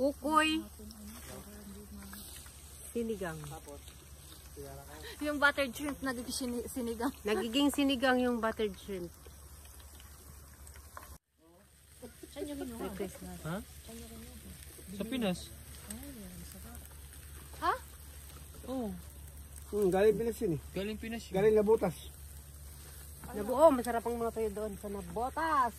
ukoy, sinigang. Yung buttered shrimp nagiging sinigang. Nagiging sinigang yung buttered shrimp. Merry Christmas. Ha? Sa Pinas? Ha? Oo. Galing Pinas yun eh. Galing Pinas yun. Galing Nabutas. Nabuo, masarap ang mga tayo doon sa Nabotas.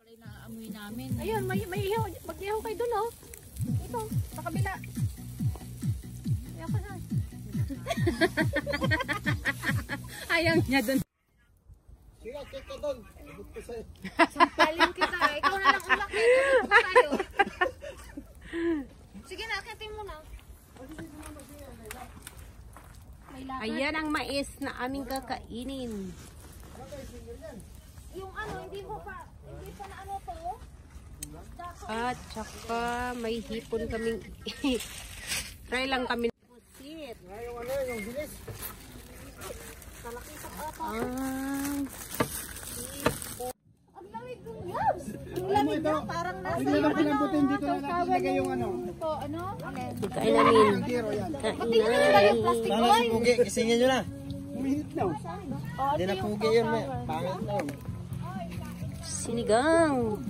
Pala inaamoy namin. Ayun, may ihaw. Mag-ihaw kayo doon, oh. Ito, sa kabila. Ayaw ka na. Ayaw niya doon. Sige, check ka doon. Sampalin kita. Ikaw na lang umakit. Tayo. Sige na, akitin mo na. Ayan ang mais na aming kakainin. Yung ano, hindi pa na ano to. At saka may hipon kaming try lang kami ng pusit. Yung ano, yung bilis. Ang lamig kong yabs. Ang lamig na, parang nasa Hindi lang pinambutin dito na nakalagay yung ano. ito, ano? Kain namin. Pati nyo nilagay yung plastic oil. Pugi, kisingin nyo na. Humihit na. Hindi na pugi yun, may. Pangit na yun. Sinigang.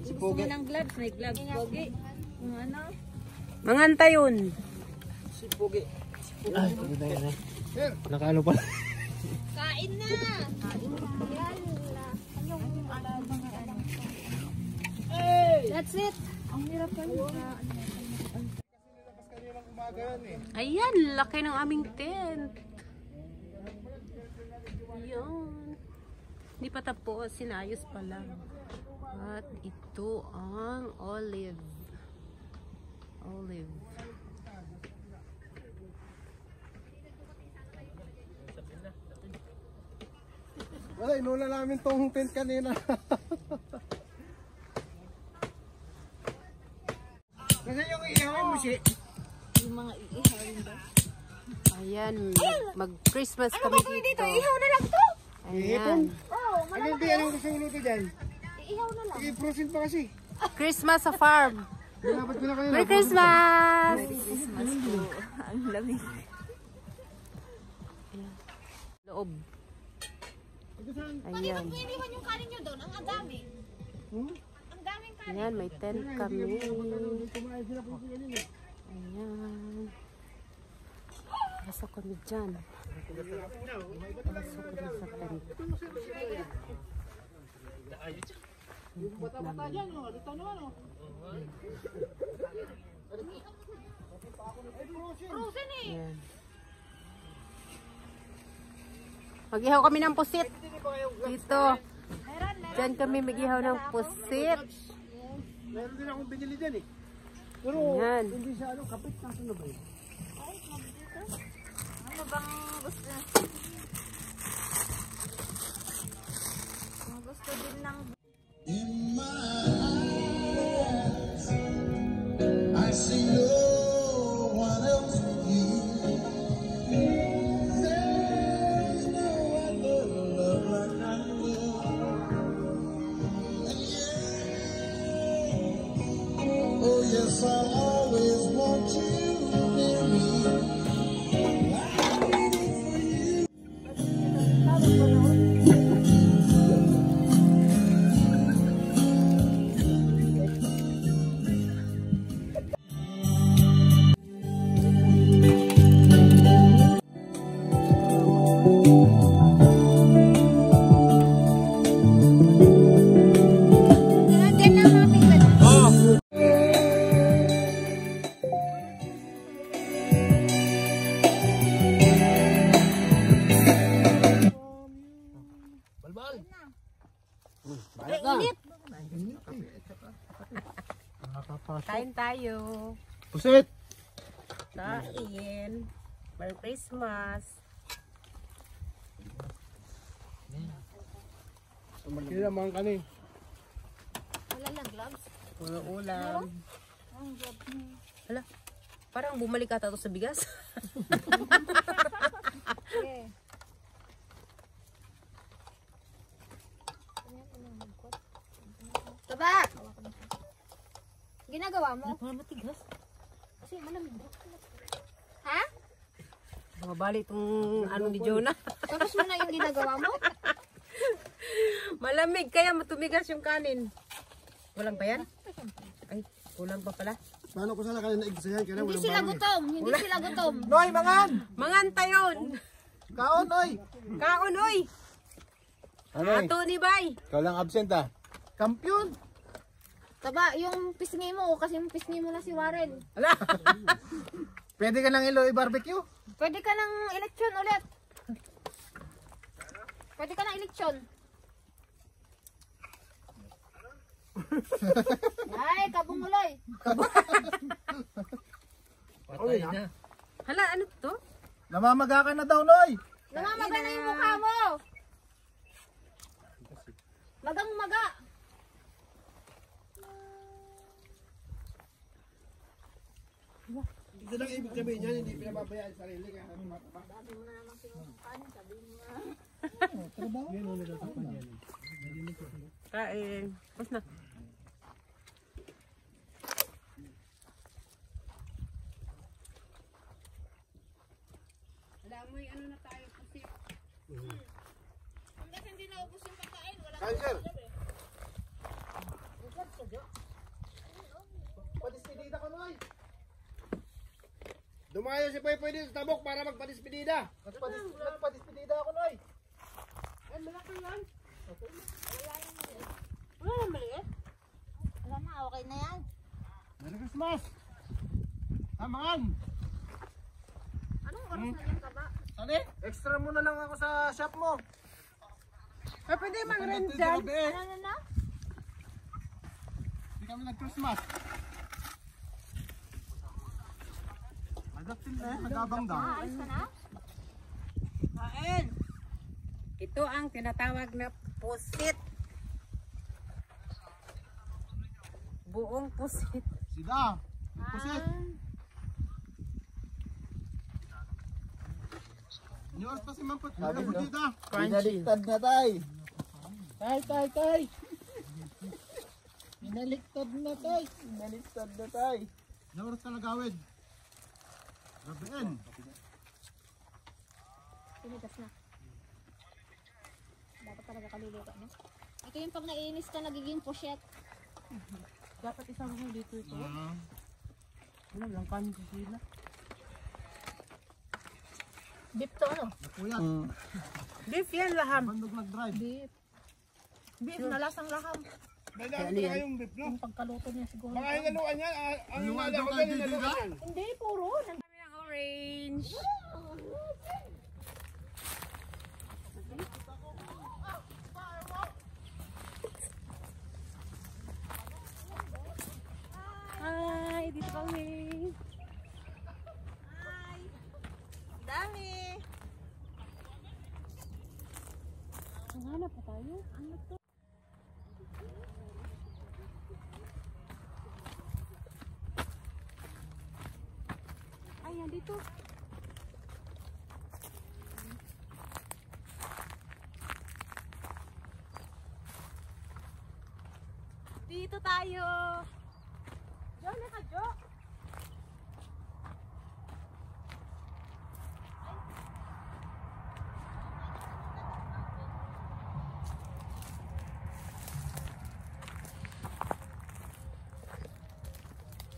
Si Pugi. Ng gloves, may gloves, pogi. Yung ano? Manganta yun. Si Pugi. Ay, nakaano pala. Kain na! That's it! Ang hirap kayo. Ayan, laki ng aming tent. Ayan. Hindi pa tapos, sinayos pa lang. At ito ang olive. Olive. Wala, inuna namin tong tent kanina. Kasi yung iihaw mo siya. Yung mga iihawin ba? Ayan, mag-Christmas kami dito. Iihaw na lang to! Ayan. Ano hindi, anong gusto mo luto dyan? Iihaw na lang. I-frozen pa kasi. Christmas sa farm. Dapat ko na kanina. Merry Christmas! Christmas po. Ang lamig. Loob. Ayan. Iniwan yung kanin nyo doon. Ang dami. Ang daming kanin. Ayan, may tent kami. Kumain sila po kanina. Ayan. Pasok kami dyan. Pasok kami sa tent. Yung bata-bata dyan, dito naman o. Frozen eh. Ayan. Mag-ihaw kami ng pusit. Dito. Diyan kami mag-ihaw ng pusit. Meron din akong binili dyan eh. Pero Ayan. hindi siya ano, kapit na ano ba yun? Ano bang gusto? Ang gusto din ng... I see no one else but you. There's no other love like I will. And yeah, oh yes, I'll always want you near me. I'm waiting for you. Kain tayo. Pusit! Kain. Merry Christmas. Kaya naman kanin. Wala lang gloves. Walang ulam. Hala, parang bumalik ata to sa bigas. ginagawa mo? Parang matigas. Kasi malamig. Ha? Mabali itong ano ni Jonah. Tapos mo na yung ginagawa mo? Malamig kaya matumigas yung kanin. Kulang pa yan? Ay, kulang pa pala. Paano ko sana kanina igsayan? Kaya Hindi sila gutom. Hindi sila gutom. Noy, mangan! Mangan tayon! Kaon, Noy! Kaon, oy! Ano Ato ni Bay! Ikaw lang absent ah. Kampiyon! Taba, yung pisngi mo, kasi yung pisngi mo na si Warren. Ala! Pwede ka nang i-barbecue? Pwede ka ng eleksyon ulit. Pwede ka ng eleksyon. Ay, kabunguloy. Patay na. Hala, ano to? Namamaga ka na daw, Noy! Namamaga na yung mukha mo. Magang maga. Hindi lang ibig sabihin yan, hindi pinababayaan sa sarili. Kaya mataba. Kain. Tapos na. Amoy, ano na tayo kasi. Hanggang hindi naubos yung pagkain, wala Kain, sir! Padispedida ko, Noy! Dumayo si Poy dito sa tabok para magpadispedida. Nagpadispedida ako, Noy! Ay, malaki yan. Wala na maliit. Wala na, okay na yan. Merry Christmas! Tamaan! Anong oras na yung kaba? Ano eh? Extra muna lang ako sa shop mo. Ay, pwede mag-rent dyan. Ano na? Hindi kami nag-Christmas. Nagapin eh, nagabang daw. Ayos ka na? Kain. Ito ang tinatawag na pusit. Buong pusit. Sida, pusit. Niyos pa si Mampot. Sabi mo dito. Pinaliktad na tay. Tay. Pinaliktad na tay. Pinaliktad na tay. Niyos ka nagawid. Gabiin. Pinigas na. Dapat talaga kaluluka no? Ito yung pag naiinis ka nagiging pochette. Dapat isang mo dito ito. Ano lang kanin sa sila. Beef to ano? Napuyat. Beef yan laham. Bandog nag-drive. Beef. Beef na lasang laham. May dami talaga yung beef, no? Yung pagkaluto niya siguro. Mga hinaluan yan. Ang hinala ko dyan, hinaluan yan. Hindi, puro. Kami ng orange. Hi, dito kami. Dami. Hanap pa tayo. Ano to? Ayan, dito. Dito tayo. Jo, naka Jo.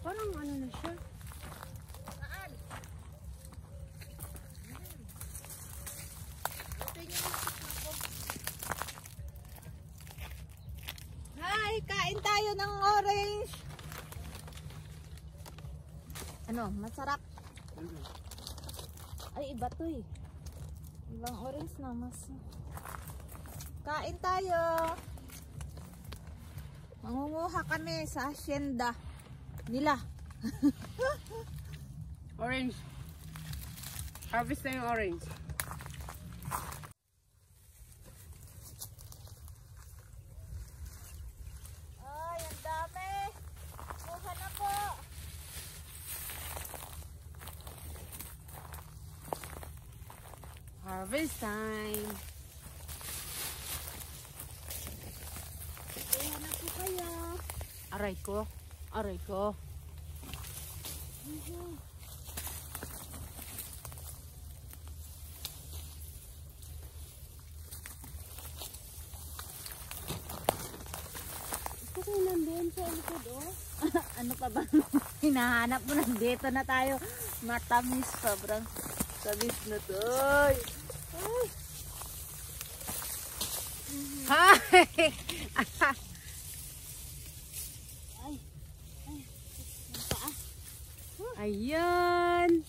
Parang ano na siya. Hi, kain tayo ng orange. Ano, masarap. Ay, iba to eh. Ibang orange na mas. Kain tayo. Mangunguha kami sa hacienda nila. Orange. Harvest na yung orange. Ay, ang dami. Kuha na po. Harvest time. Kuha na po kayo. Aray ko. Aray ko. Ito kayo nandun sa likod, oh. Ano pa ba? Hinahanap mo na. Dito na tayo. Matamis. Sobrang tamis na to. Ay. Hi! Ayan!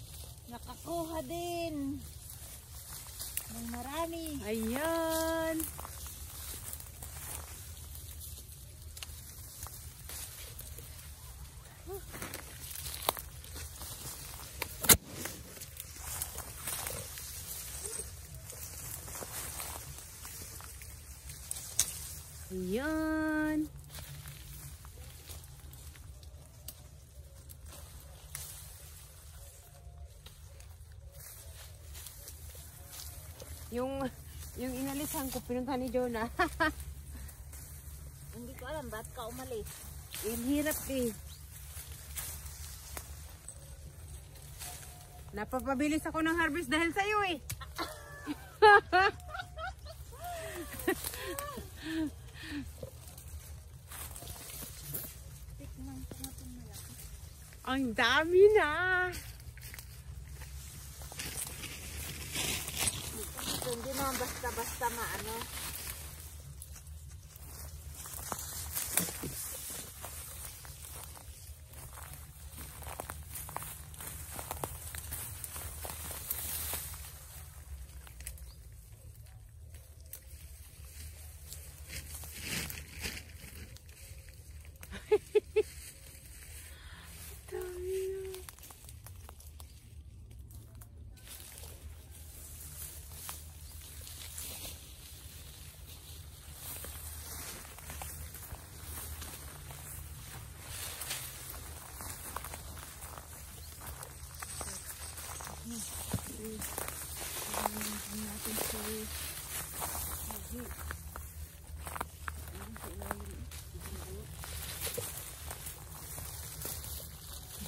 Nakakuha din. Ng marami. Ayan! Ayan! Yung inalisan ko, pinunta ni Jonah. Hindi ko alam ba't ka umalis. Ang hirap eh. Napapabilis ako ng harvest dahil sa'yo eh. Tikman ko nga itong malaki. Ang dami na. So, hindi naman basta-basta maano.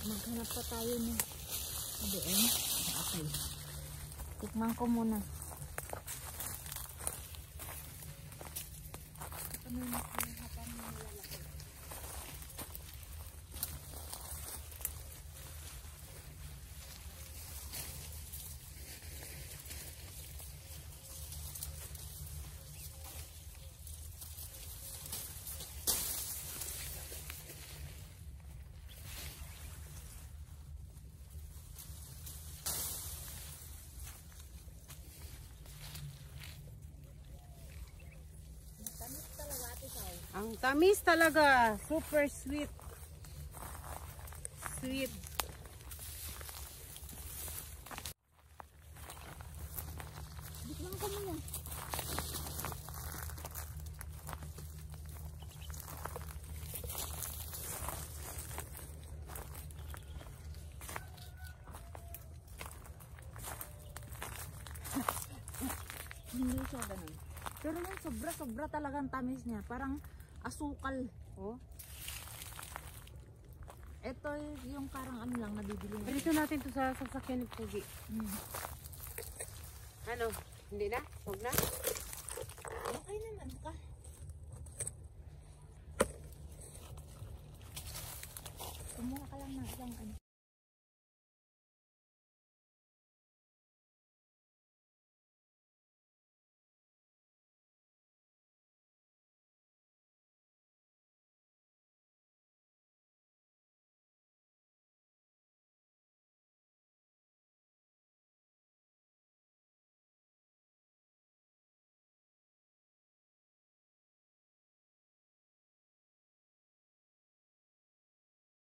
Maghanap pa tayo ng doon. Okay. Tikman ko muna. Ang tamis talaga. Super sweet. Sweet. Tikman ko muna. Hindi siya ganun. Pero yung sobra-sobra talagang tamis niya. Parang asukal. Oh. Ito yung parang ano lang nabibili. Dito natin to sa sasakyan ni Pugi. Ano? Hindi na? Huwag na? Okay naman ka. Kumuha ka lang ng isang ano.